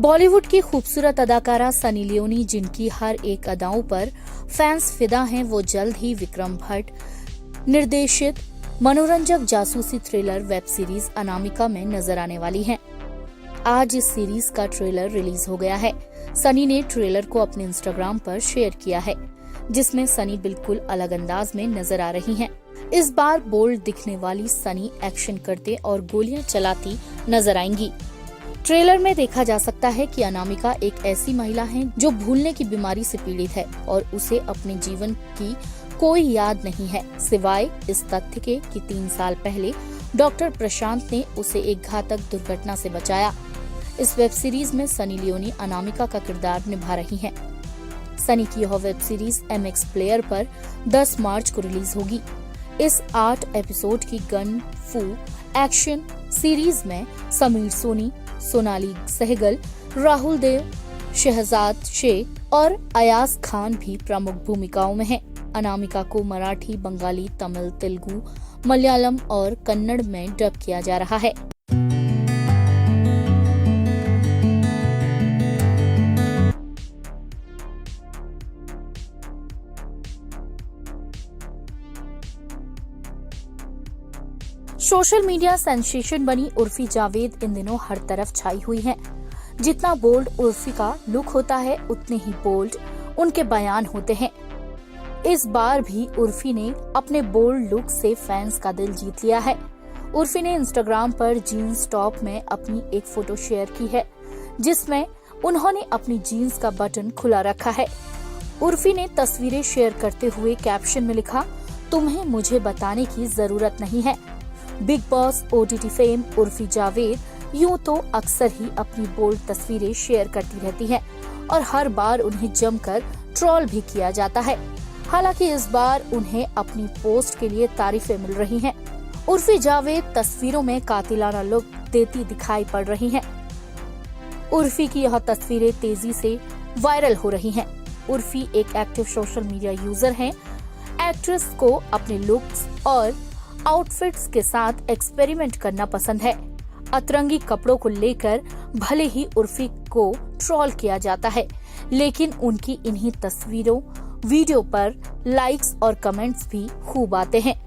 बॉलीवुड की खूबसूरत अदाकारा सनी लियोनी, जिनकी हर एक अदाओं पर फैंस फिदा हैं, वो जल्द ही विक्रम भट्ट निर्देशित मनोरंजक जासूसी थ्रिलर वेब सीरीज अनामिका में नजर आने वाली हैं। आज इस सीरीज का ट्रेलर रिलीज हो गया है। सनी ने ट्रेलर को अपने इंस्टाग्राम पर शेयर किया है, जिसमें सनी बिल्कुल अलग अंदाज में नजर आ रही हैं। इस बार बोल्ड दिखने वाली सनी एक्शन करते और गोलियां चलाती नजर आएंगी। ट्रेलर में देखा जा सकता है कि अनामिका एक ऐसी महिला है जो भूलने की बीमारी से पीड़ित है और उसे अपने जीवन की कोई याद नहीं है, सिवाय इस तथ्य के कि 3 साल पहले डॉक्टर प्रशांत ने उसे एक घातक दुर्घटना से बचाया। इस वेब सीरीज में सनी लियोनी अनामिका का किरदार निभा रही हैं। सनी की यह वेब सीरीज MX प्लेयर पर 10 मार्च को रिलीज होगी। इस 8 एपिसोड की गन फू एक्शन सीरीज में समीर सोनी, सोनाली सहगल, राहुल देव, शहजाद शेख और अयाज खान भी प्रमुख भूमिकाओं में हैं। अनामिका को मराठी, बंगाली, तमिल, तेलुगु, मलयालम और कन्नड़ में डब किया जा रहा है। सोशल मीडिया सेंसेशन बनी उर्फी जावेद इन दिनों हर तरफ छाई हुई हैं। जितना बोल्ड उर्फी का लुक होता है, उतने ही बोल्ड उनके बयान होते हैं। इस बार भी उर्फी ने अपने बोल्ड लुक से फैंस का दिल जीत लिया है। उर्फी ने इंस्टाग्राम पर जीन्स टॉप में अपनी एक फोटो शेयर की है, जिसमें उन्होंने अपनी जीन्स का बटन खुला रखा है। उर्फी ने तस्वीरें शेयर करते हुए कैप्शन में लिखा, तुम्हें मुझे बताने की जरूरत नहीं है। Big boss OTT fame Urfi Javed यूं तो अक्सर ही अपनी बोल्ड तस्वीरें शेयर करती रहती हैं और हर बार उन्हें जमकर ट्रोल भी किया जाता है। हालांकि इस बार उन्हें अपनी पोस्ट के लिए तारीफें मिल रही हैं। उर्फी जावेद तस्वीरों में कातिलाना लुक देती दिखाई पड़ रही हैं। उर्फी की यह तस्वीरें तेजी से वायरल हो रही हैं। उर्फी एक एक्टिव सोशल मीडिया यूजर हैं। एक्ट्रेस को अपने लुक्स और आउटफिट्स के साथ एक्सपेरिमेंट करना पसंद है। अतरंगी कपड़ों को लेकर भले ही उर्फी को ट्रोल किया जाता है, लेकिन उनकी इन्हीं तस्वीरों, वीडियो पर लाइक्स और कमेंट्स भी खूब आते हैं।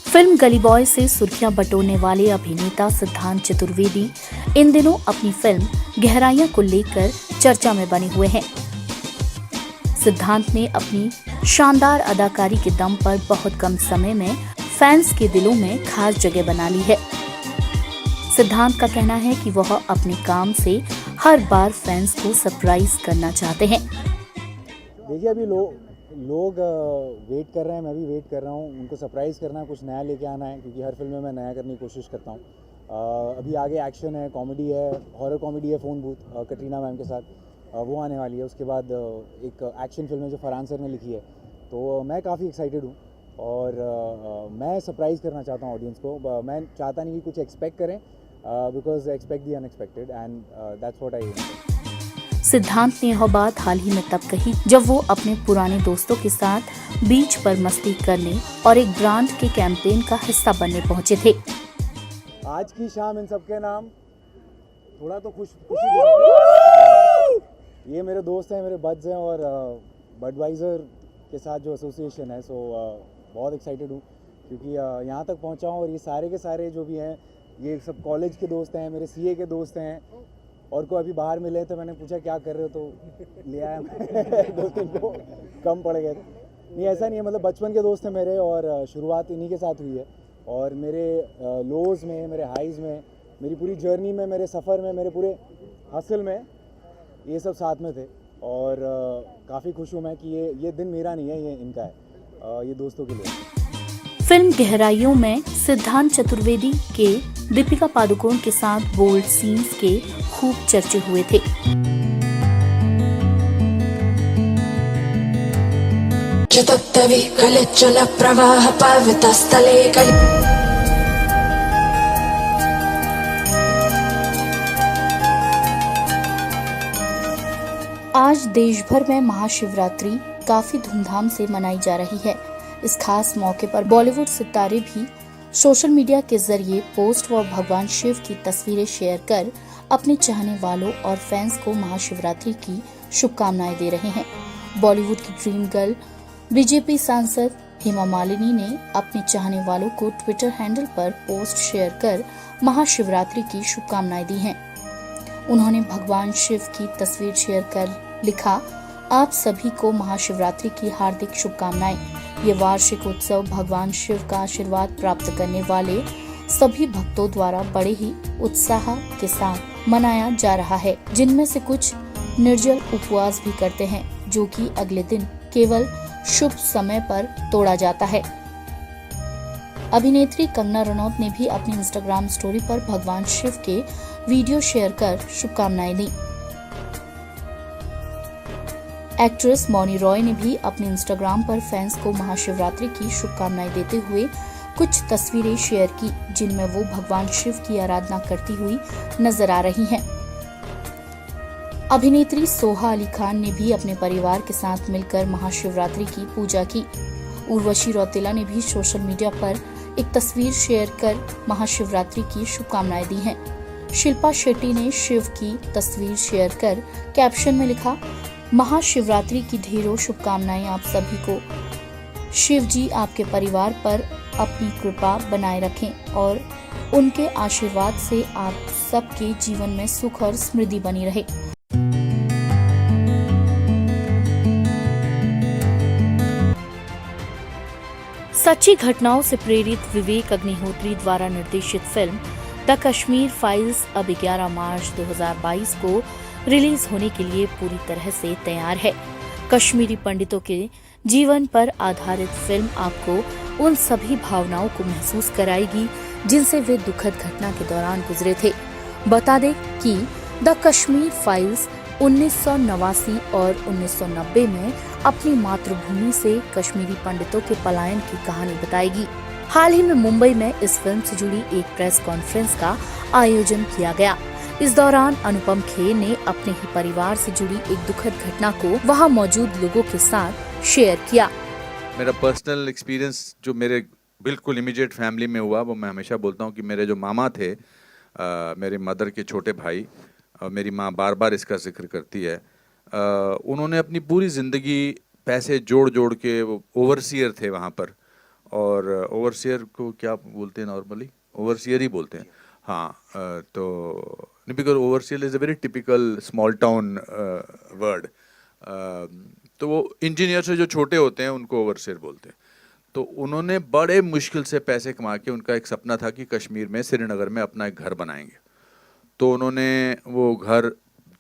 फिल्म गली बॉय से सुर्खियां बटोरने वाले अभिनेता सिद्धांत चतुर्वेदी इन दिनों अपनी फिल्म गहराइयां को लेकर चर्चा में बने हुए हैं। सिद्धांत ने अपनी शानदार अदाकारी के दम पर बहुत कम समय में फैंस के दिलों में खास जगह बना ली है। सिद्धांत का कहना है कि वह अपने काम से हर बार फैंस को सरप्राइज करना चाहते हैं। देखिए, अभी लोग वेट कर रहे हैं, मैं भी वेट कर रहा हूँ। उनको सरप्राइज़ करना है, कुछ नया लेके आना है, क्योंकि हर फिल्म में मैं नया करने की कोशिश करता हूँ। अभी आगे एक्शन है, कॉमेडी है, हॉरर कॉमेडी है, फ़ोन बूथ कटरीना मैम के साथ, वो आने वाली है। उसके बाद एक एक्शन फिल्म है जो फरहान सर ने लिखी है, तो मैं काफ़ी एक्साइटेड हूँ और मैं सरप्राइज़ करना चाहता हूँ ऑडियंस को। मैं चाहता नहीं कि कुछ एक्सपेक्ट करें, because expect the unexpected and that's what I am. सिद्धांत ने यह बात हाल ही में तब कही जब वो अपने पुराने दोस्तों के साथ बीच पर मस्ती करने और एक ब्रांड के कैंपेन का हिस्सा बनने पहुंचे थे। आज की शाम इन सबके नाम थोड़ा तो खुशी ये मेरे दोस्त हैं, मेरे बड्स हैं और बडवाइजर के साथ जो एसोसिएशन है, सो बहुत एक्साइटेड हूँ क्योंकि यहाँ तक पहुँचा हूँ। और ये सारे के सारे जो भी हैं, ये सब कॉलेज के दोस्त हैं, मेरे CA के दोस्त हैं, और कोई अभी बाहर मिले तो मैंने पूछा क्या कर रहे हो, तो ले आया मैं 2-3 को कम पड़ गए थे। नहीं, ऐसा नहीं है, मतलब बचपन के दोस्त हैं मेरे और शुरुआत इन्हीं के साथ हुई है। और मेरे लोज़ में, मेरे हाइज़ में, मेरी पूरी जर्नी में, मेरे सफ़र में, मेरे पूरे हसल में ये सब साथ में थे। और काफ़ी खुश हूँ मैं कि ये दिन मेरा नहीं है, ये इनका है, ये दोस्तों के लिए। फिल्म गहराइयों में सिद्धांत चतुर्वेदी के दीपिका पादुकोण के साथ बोल्ड सीन्स के खूब चर्चे हुए थे। आज देश भर में महाशिवरात्रि काफी धूमधाम से मनाई जा रही है। इस खास मौके पर बॉलीवुड सितारे भी सोशल मीडिया के जरिए पोस्ट व भगवान शिव की तस्वीरें शेयर कर अपने चाहने वालों और फैंस को महाशिवरात्रि की शुभकामनाएं दे रहे हैं। बॉलीवुड की ड्रीम गर्ल बीजेपी सांसद हेमा मालिनी ने अपने चाहने वालों को ट्विटर हैंडल पर पोस्ट शेयर कर महाशिवरात्रि की शुभकामनाएं दी हैं। उन्होंने भगवान शिव की तस्वीर शेयर कर लिखा, आप सभी को महाशिवरात्रि की हार्दिक शुभकामनाएं। ये वार्षिक उत्सव भगवान शिव का आशीर्वाद प्राप्त करने वाले सभी भक्तों द्वारा बड़े ही उत्साह के साथ मनाया जा रहा है, जिनमें से कुछ निर्जल उपवास भी करते हैं, जो कि अगले दिन केवल शुभ समय पर तोड़ा जाता है। अभिनेत्री कंगना रनौत ने भी अपनी इंस्टाग्राम स्टोरी पर भगवान शिव के वीडियो शेयर कर शुभकामनाएं दी। एक्ट्रेस मौनी रॉय ने भी अपने इंस्टाग्राम पर फैंस को महाशिवरात्रि की शुभकामनाएं देते हुए कुछ तस्वीरें शेयर की, जिनमें वो भगवान शिव की आराधना करती हुई नजर आ रही हैं। अभिनेत्री सोहा अली खान ने भी अपने परिवार के साथ मिलकर महाशिवरात्रि की पूजा की। उर्वशी रौतेला ने भी सोशल मीडिया पर एक तस्वीर शेयर कर महाशिवरात्रि की शुभकामनाएं दी हैं। शिल्पा शेट्टी ने शिव की तस्वीर शेयर कर कैप्शन में लिखा, महाशिवरात्रि की ढेरों शुभकामनाएं आप सभी को। शिव जी आपके परिवार पर अपनी कृपा बनाए रखें और उनके आशीर्वाद से आप सबके जीवन में सुख और समृद्धि बनी रहे। सच्ची घटनाओं से प्रेरित विवेक अग्निहोत्री द्वारा निर्देशित फिल्म द कश्मीर फाइल्स अब 11 मार्च 2022 को रिलीज होने के लिए पूरी तरह से तैयार है। कश्मीरी पंडितों के जीवन पर आधारित फिल्म आपको उन सभी भावनाओं को महसूस कराएगी जिनसे वे दुखद घटना के दौरान गुजरे थे। बता दें कि द कश्मीर फाइल्स 1989 और 1990 में अपनी मातृभूमि से कश्मीरी पंडितों के पलायन की कहानी बताएगी। हाल ही में मुंबई में इस फिल्म से जुड़ी एक प्रेस कॉन्फ्रेंस का आयोजन किया गया। इस दौरान अनुपम खेर ने अपने ही परिवार से जुड़ी एक दुखद घटना को वहां मौजूद लोगों के साथ शेयर किया। मेरा पर्सनल एक्सपीरियंस जो मेरे बिल्कुल इमीडिएट फैमिली में हुआ, वो मैं हमेशा बोलता हूँ कि मेरे जो मामा थे, मेरे मदर के छोटे भाई, मेरी माँ बार बार इसका जिक्र करती है, उन्होंने अपनी पूरी ज़िंदगी पैसे जोड़ जोड़ के, वो ओवरसियर थे वहाँ पर, और ओवरसियर को क्या बोलते हैं नॉर्मली? ओवरसियर ही बोलते हैं, हाँ। तो because overseer is a very typical small town word. तो वो इंजीनियर से जो छोटे होते हैं उनको ओवरसियर बोलते हैं। तो उन्होंने बड़े मुश्किल से पैसे कमा के, उनका एक सपना था कि कश्मीर में श्रीनगर में अपना एक घर बनाएंगे। तो उन्होंने वो घर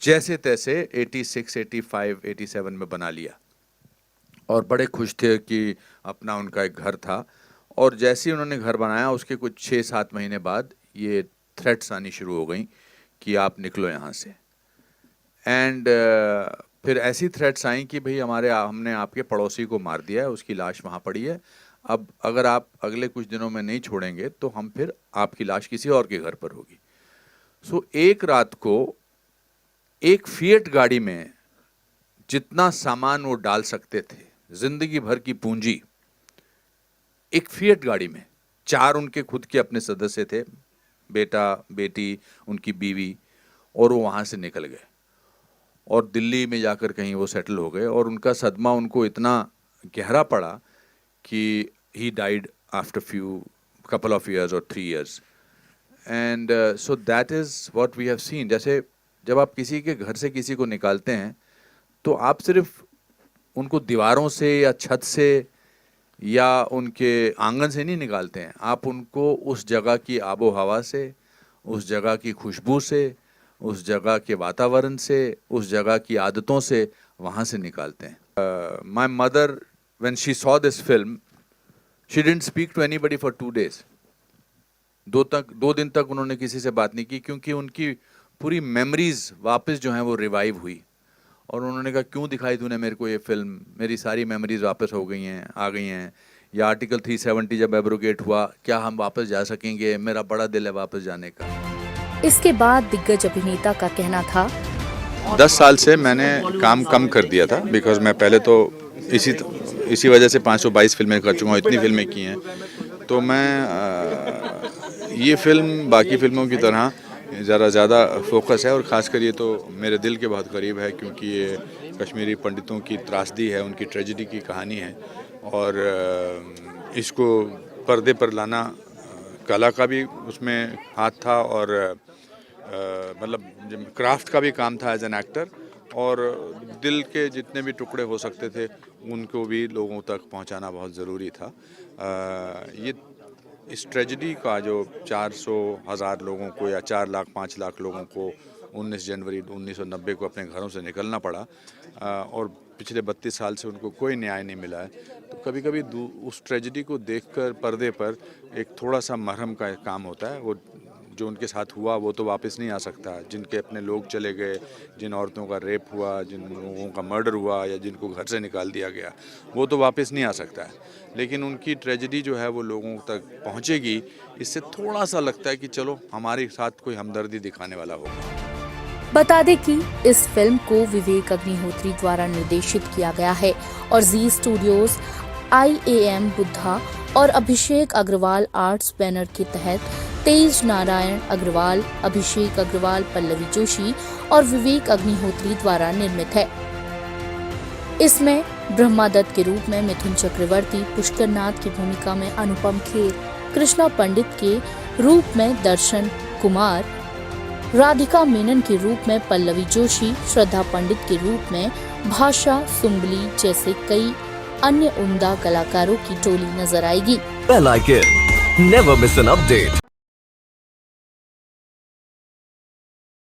जैसे तैसे 86, 85, 87 में बना लिया और बड़े खुश थे कि अपना उनका एक घर था। और जैसे ही उन्होंने घर बनाया, उसके कुछ 6-7 महीने बाद ये थ्रेट्स आनी शुरू हो गई कि आप निकलो यहाँ से। एंड फिर ऐसी थ्रेट्स आई कि भाई हमने आपके पड़ोसी को मार दिया है, उसकी लाश वहाँ पड़ी है, अब अगर आप अगले कुछ दिनों में नहीं छोड़ेंगे तो हम फिर आपकी लाश किसी और के घर पर होगी। सो एक रात को एक फिएट गाड़ी में जितना सामान वो डाल सकते थे, जिंदगी भर की पूंजी, एक फिएट गाड़ी में, 4 उनके खुद के अपने सदस्य थे, बेटा, बेटी, उनकी बीवी, और वो वहाँ से निकल गए और दिल्ली में जाकर कहीं वो सेटल हो गए। और उनका सदमा उनको इतना गहरा पड़ा कि he died after couple of years or 3 years. And so that is what we have seen. जैसे जब आप किसी के घर से किसी को निकालते हैं तो आप सिर्फ उनको दीवारों से या छत से या उनके आंगन से नहीं निकालते हैं, आप उनको उस जगह की आबो हवा से, उस जगह की खुशबू से, उस जगह के वातावरण से, उस जगह की आदतों से वहाँ से निकालते हैं। My mother, when she saw this film, she didn't speak to anybody for 2 days. 2 दिन तक उन्होंने किसी से बात नहीं की, क्योंकि उनकी पूरी मेमोरीज वापस जो हैं वो रिवाइव हुई। और उन्होंने कहा, क्यों दिखाई तूने मेरे को ये फिल्म, मेरी सारी मेमोरीज वापस हो गई हैं, आ गई हैं। या आर्टिकल 370 जब एब्रोगेट हुआ, क्या हम वापस जा सकेंगे? मेरा बड़ा दिल है वापस जाने का। इसके बाद दिग्गज अभिनेता का कहना था, 10 साल से मैंने काम कम कर दिया था, बिकॉज मैं पहले तो इसी वजह से 522 फिल्में कर चुका हूँ, इतनी फिल्में की हैं। तो मैं ये फिल्म बाकी फिल्मों की तरह ज़रा ज़्यादा फोकस है, और ख़ासकर ये तो मेरे दिल के बहुत करीब है, क्योंकि ये कश्मीरी पंडितों की त्रासदी है, उनकी ट्रेजेडी की कहानी है। और इसको पर्दे पर लाना कला का भी उसमें हाथ था, और मतलब क्राफ्ट का भी काम था एज एन एक्टर, और दिल के जितने भी टुकड़े हो सकते थे उनको भी लोगों तक पहुंचाना बहुत ज़रूरी था। ये इस ट्रेजेडी का जो 400,000 लोगों को या 4 लाख 5 लाख लोगों को 19 जनवरी 1990 को अपने घरों से निकलना पड़ा, और पिछले 32 साल से उनको कोई न्याय नहीं मिला है, तो कभी कभी उस ट्रेजेडी को देखकर पर्दे पर एक थोड़ा सा मरहम का काम होता है। वो जो उनके साथ हुआ वो तो वापस नहीं आ सकता, जिनके अपने लोग चले गए, जिन औरतों का रेप हुआ, जिन लोगों का मर्डर हुआ, या जिनको घर से निकाल दिया गया, वो तो वापस नहीं आ सकता है। लेकिन उनकी ट्रेजेडी जो है वो लोगों तक पहुंचेगी, इससे थोड़ा सा लगता है कि चलो हमारे साथ कोई हमदर्दी दिखाने वाला होगा। बता दें कि इस फिल्म को विवेक अग्निहोत्री द्वारा निर्देशित किया गया है और जी स्टूडियोज, IAM बुद्धा और अभिषेक अग्रवाल आर्ट्स बैनर के तहत तेज नारायण अग्रवाल, अभिषेक अग्रवाल, पल्लवी जोशी और विवेक अग्निहोत्री द्वारा निर्मित है। इसमें ब्रह्मादत्त के रूप में मिथुन चक्रवर्ती, पुष्कर नाथ की भूमिका में अनुपम खेर, कृष्णा पंडित के रूप में दर्शन कुमार, राधिका मेनन के रूप में पल्लवी जोशी, श्रद्धा पंडित के रूप में भाषा सुंबली जैसे कई अन्य उम्दा कलाकारों की टोली नजर आएगी। Well, I can never miss an update.